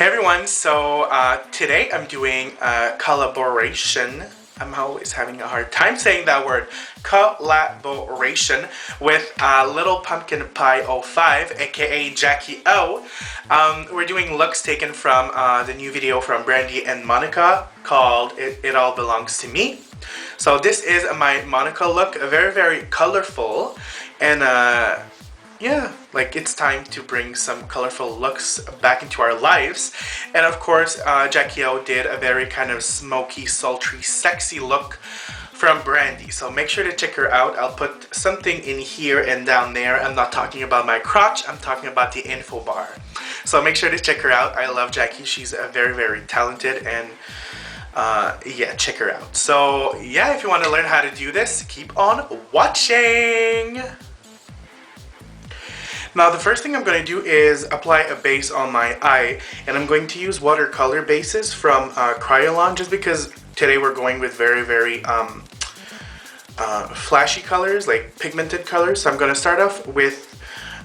Hey everyone, so today I'm doing a collaboration. I'm always having a hard time saying that word. Collaboration with lilpumpkinpie05, aka Jackie O. We're doing looks taken from the new video from Brandy and Monica called It All Belongs to Me. So this is my Monica look, very, very colorful, and yeah, like it's time to bring some colorful looks back into our lives. And of course, Jackie O did a very kind of smoky, sultry, sexy look from Brandy. So make sure to check her out. I'll put something in here and down there. I'm not talking about my crotch, I'm talking about the info bar. So make sure to check her out. I love Jackie. She's very, very talented, and yeah, check her out. So yeah, if you want to learn how to do this, keep on watching. Now the first thing I'm going to do is apply a base on my eye, and I'm going to use watercolor bases from Kryolan, just because today we're going with very, very flashy colors, like pigmented colors. So I'm going to start off with,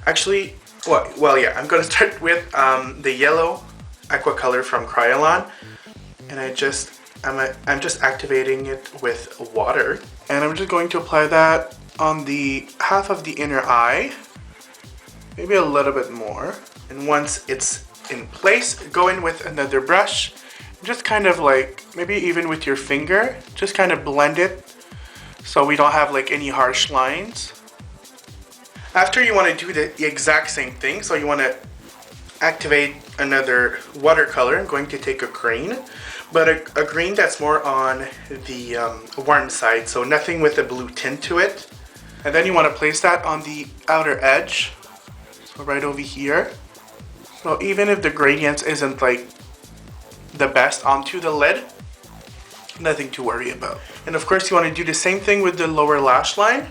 actually, well yeah, I'm going to start with the yellow aqua color from Kryolan, and I'm just activating it with water, and I'm just going to apply that on the half of the inner eye. Maybe a little bit more. And once it's in place, go in with another brush. Just kind of like, maybe even with your finger, just kind of blend it so we don't have like any harsh lines. After, you want to do the exact same thing. So you want to activate another watercolor. I'm going to take a green, but a green that's more on the warm side. So nothing with a blue tint to it. And then you want to place that on the outer edge. Right over here. So even if the gradient isn't like the best onto the lid, nothing to worry about. And of course, you want to do the same thing with the lower lash line.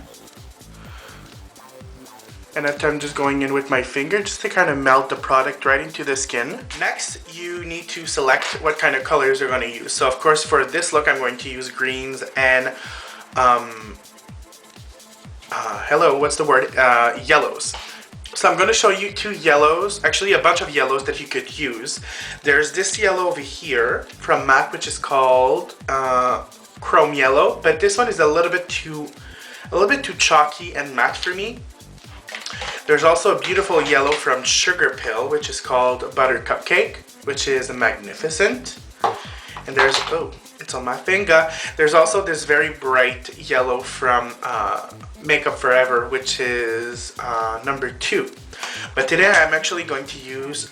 And after, I'm just going in with my finger just to kind of melt the product right into the skin. Next, you need to select what kind of colors you're going to use. So of course, for this look, I'm going to use greens and yellows. So I'm going to show you two yellows, actually a bunch of yellows that you could use. There's this yellow over here from M.A.C, which is called Chrome Yellow, but this one is a little bit too chalky and matte for me. There's also a beautiful yellow from Sugar Pill, which is called Butter Cupcake, which is magnificent. And there's, oh, it's on my finger. There's also this very bright yellow from Makeup Forever, which is number 2. But today I'm actually going to use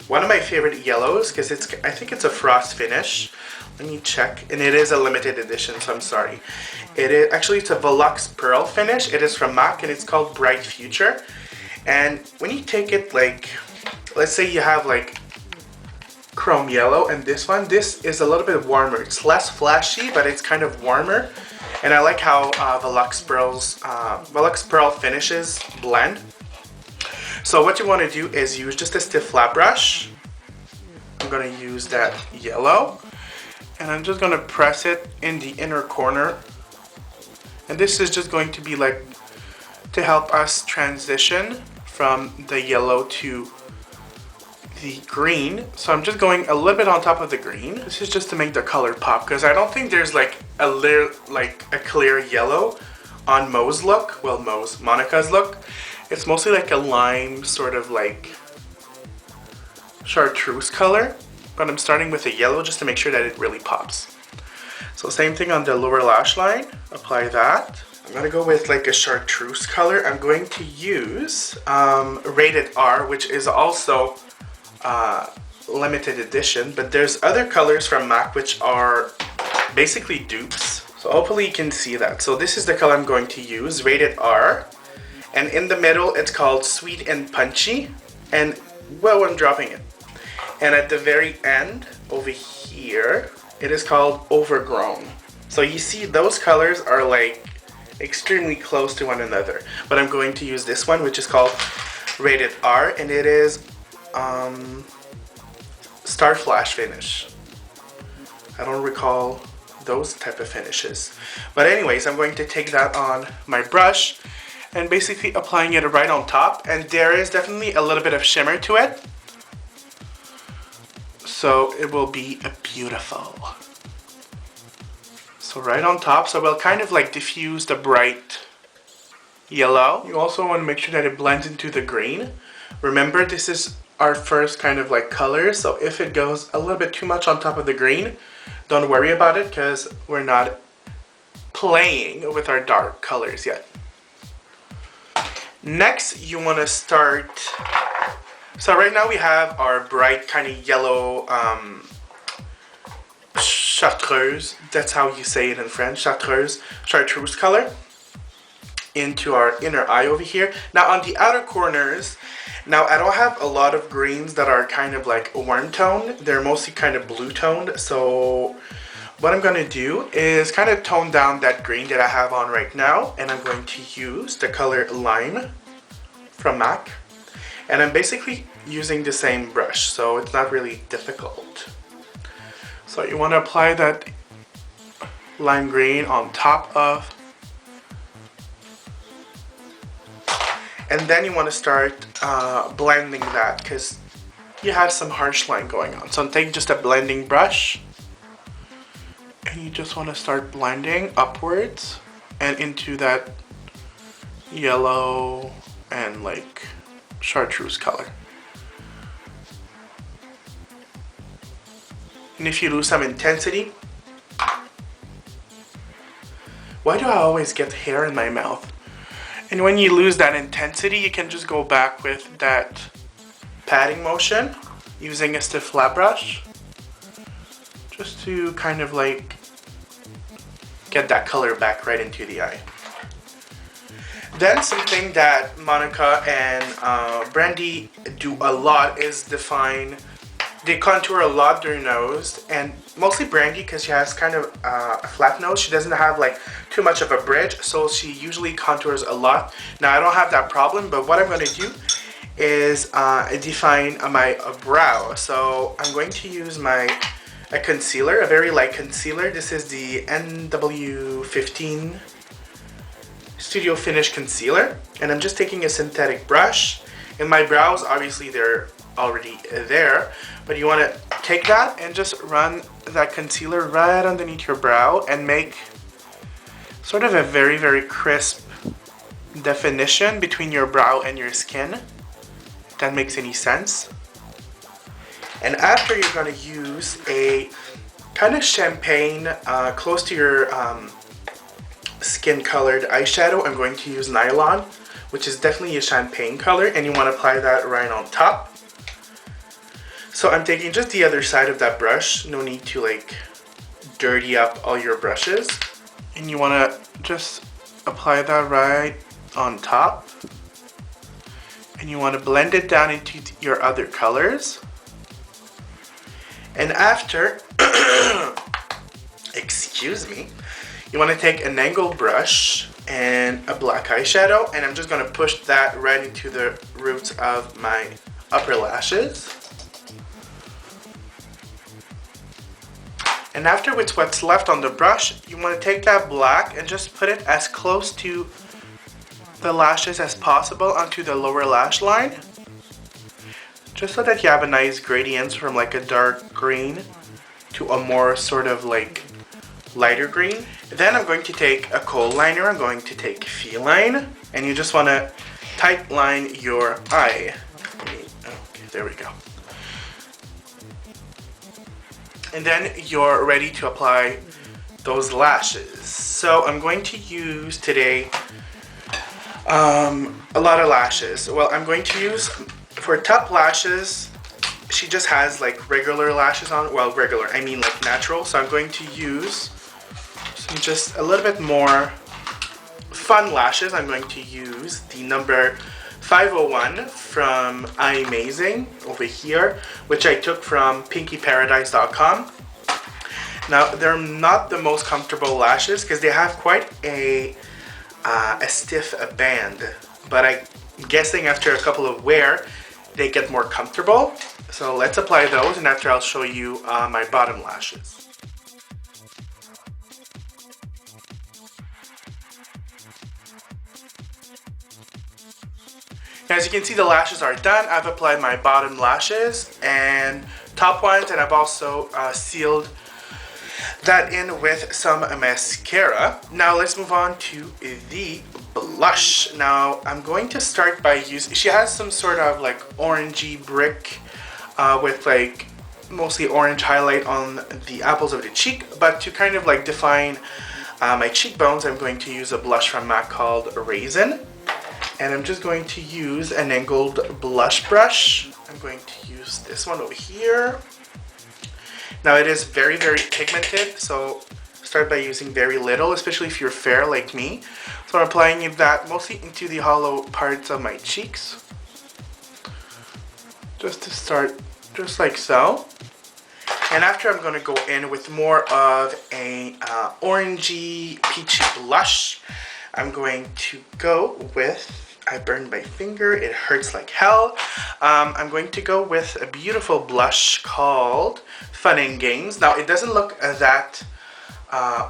one of my favorite yellows, because I think it's a frost finish. Let me check. And it is a limited edition, so I'm sorry. It's a Volux Pearl finish. It is from M.A.C, and it's called Bright Future. And when you take it, like, let's say you have like Chrome Yellow and this is a little bit warmer. It's less flashy, but it's kind of warmer. And I like how Volux Pearl finishes blend. So what you want to do is use just a stiff flat brush. I'm going to use that yellow, and I'm just going to press it in the inner corner. And this is just going to be like to help us transition from the yellow to the green. So I'm just going a little bit on top of the green. This is just to make the color pop, because I don't think there's like a clear yellow on Mo's look. Well, Monica's look. It's mostly like a lime, sort of like chartreuse color, but I'm starting with a yellow just to make sure that it really pops. So same thing on the lower lash line. Apply that. I'm gonna go with like a chartreuse color. I'm going to use Rated R, which is also limited edition, but there's other colors from M.A.C which are basically dupes. So hopefully you can see that. So this is the color I'm going to use, Rated R. And in the middle, it's called Sweet and Punchy. And, well, I'm dropping it. And at the very end, over here, it is called Overgrown. So you see, those colors are like extremely close to one another. But I'm going to use this one, which is called Rated R. And it is Star Flash finish. I don't recall those type of finishes. But anyways, I'm going to take that on my brush and basically applying it right on top. And there is definitely a little bit of shimmer to it. So it will be beautiful. So right on top, so we'll kind of like diffuse the bright yellow. You also want to make sure that it blends into the green. Remember, this is our first kind of like color, so if it goes a little bit too much on top of the green, don't worry about it because we're not playing with our dark colors yet. Next, you want to start, so right now we have our bright kind of yellow chartreuse, that's how you say it in French, chartreuse color into our inner eye over here. Now on the outer corners, now I don't have a lot of greens that are kind of like warm toned, they're mostly kind of blue toned, so what I'm going to do is kind of tone down that green that I have on right now, and I'm going to use the color Lime from M.A.C, and I'm basically using the same brush, so it's not really difficult. So you want to apply that lime green on top of, and then you want to start blending that because you have some harsh line going on. So take just a blending brush and you just want to start blending upwards and into that yellow and like chartreuse color. And if you lose some intensity, why do I always get hair in my mouth? And when you lose that intensity, you can just go back with that patting motion using a stiff flat brush just to kind of like get that color back right into the eye. Then something that Monica and Brandy do a lot is define. They contour a lot their nose, and mostly Brandy because she has kind of a flat nose. She doesn't have like too much of a bridge, so she usually contours a lot. Now I don't have that problem, but what I'm going to do is define my brow. So I'm going to use a concealer, a very light concealer. This is the NW15 Studio Finish Concealer, and I'm just taking a synthetic brush. And my brows, obviously they're already there, but you want to take that and just run that concealer right underneath your brow and make sort of a very, very crisp definition between your brow and your skin, if that makes any sense. And after, you're going to use a kind of champagne, close to your skin colored eyeshadow. I'm going to use Nylon, which is definitely a champagne color, and you want to apply that right on top. So I'm taking just the other side of that brush, no need to like dirty up all your brushes. And you want to just apply that right on top. And you want to blend it down into your other colors. And after, excuse me, you want to take an angled brush and a black eyeshadow, and I'm just going to push that right into the roots of my upper lashes. And after, with what's left on the brush, you want to take that black and just put it as close to the lashes as possible onto the lower lash line. Just so that you have a nice gradient from like a dark green to a more sort of like lighter green. Then I'm going to take a Kohl liner. I'm going to take Feline, and you just want to tight line your eye. Okay, there we go. And then you're ready to apply those lashes. So I'm going to use today a lot of lashes. Well, I'm going to use, for top lashes, she just has like regular lashes on. Well, regular, I mean like natural. So I'm going to use some just a little bit more fun lashes. I'm going to use the number 501 from Eyemazing over here, which I took from pinkyparadise.com. Now, they're not the most comfortable lashes because they have quite a stiff band, but I'm guessing after a couple of wear, they get more comfortable. So let's apply those, and after I'll show you my bottom lashes. As you can see, the lashes are done. I've applied my bottom lashes and top ones, and I've also sealed that in with some mascara. Now let's move on to the blush. Now I'm going to start by using, she has some sort of like orangey brick with like mostly orange highlight on the apples of the cheek, but to kind of like define my cheekbones, I'm going to use a blush from M.A.C called Raizin. And I'm just going to use an angled blush brush. I'm going to use this one over here. Now it is very, very pigmented, so start by using very little, especially if you're fair like me. So I'm applying that mostly into the hollow parts of my cheeks. Just to start, just like so. And after, I'm going to go in with more of a orangey, peachy blush. I'm going to go with, I burned my finger, it hurts like hell. I'm going to go with a beautiful blush called Fun and Games. Now it doesn't look that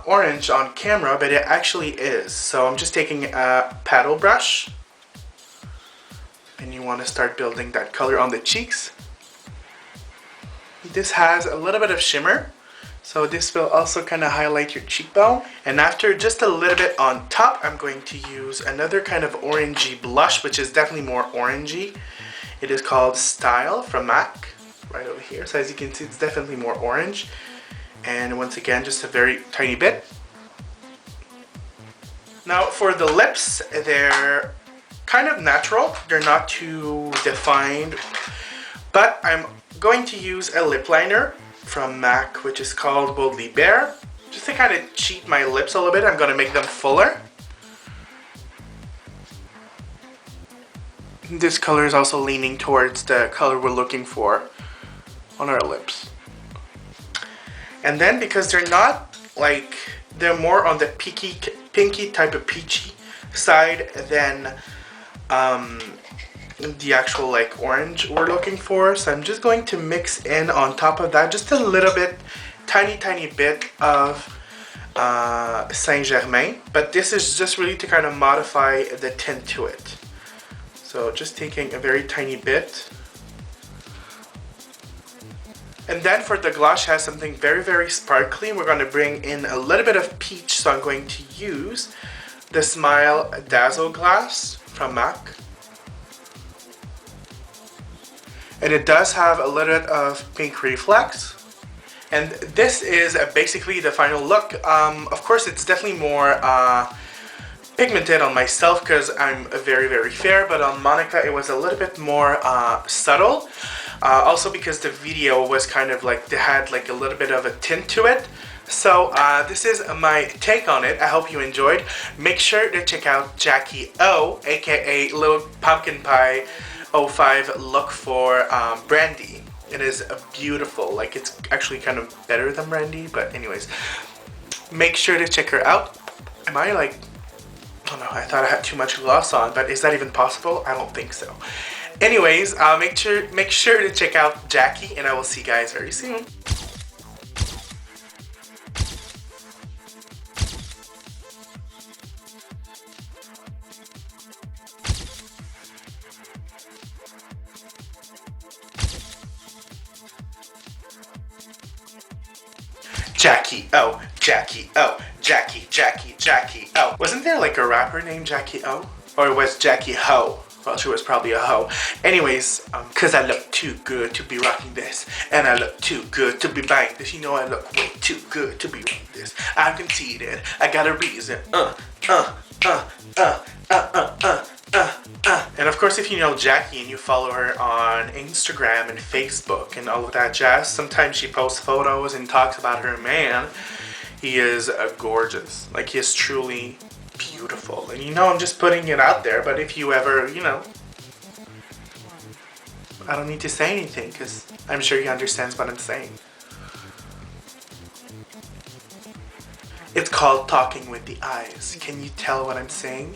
orange on camera, but it actually is. So I'm just taking a paddle brush, and you want to start building that color on the cheeks. This has a little bit of shimmer, so this will also kind of highlight your cheekbone. And after, just a little bit on top, I'm going to use another kind of orangey blush, which is definitely more orangey. It is called Style from M.A.C, right over here. So as you can see, it's definitely more orange. And once again, just a very tiny bit. Now for the lips, they're kind of natural. They're not too defined, but I'm going to use a lip liner from M.A.C, which is called Boldly Bare. Just to kind of cheat my lips a little bit, I'm going to make them fuller. This color is also leaning towards the color we're looking for on our lips. And then, because they're not like, they're more on the pinky type of peachy side than the actual like orange we're looking for, so I'm just going to mix in on top of that just a little bit, tiny bit of St-Germain, but this is just really to kind of modify the tint to it. So just taking a very tiny bit. And then for the gloss, has something very, very sparkly. We're going to bring in a little bit of peach, so I'm going to use the Smile Dazzleglass from M.A.C. And it does have a little bit of pink reflex. And this is basically the final look. Of course, it's definitely more pigmented on myself because I'm very, very fair. But on Monica, it was a little bit more subtle. Also because the video was kind of like, they had like a little bit of a tint to it. So this is my take on it. I hope you enjoyed. Make sure to check out Jackie O, aka lilpumpkinpie05. Look for Brandy. It is beautiful. Like, it's actually kind of better than Brandy, but anyways, make sure to check her out. Am I like, oh no, I thought I had too much gloss on, but is that even possible? I don't think so. Anyways, make sure to check out Jackie, and I will see you guys very soon. Jackie O, Jackie O, Jackie O. Wasn't there like a rapper named Jackie O? Or was Jackie Ho? Well, she was probably a hoe. Anyways, cause I look too good to be rocking this, and I look too good to be buying this. You know I look way too good to be rocking this. I'm conceited, I got a reason. And of course, if you know Jackie and you follow her on Instagram and Facebook and all of that jazz, sometimes she posts photos and talks about her man. He is gorgeous. Like, he is truly beautiful. And you know, I'm just putting it out there, but if you ever, you know, I don't need to say anything because I'm sure he understands what I'm saying. It's called talking with the eyes. Can you tell what I'm saying?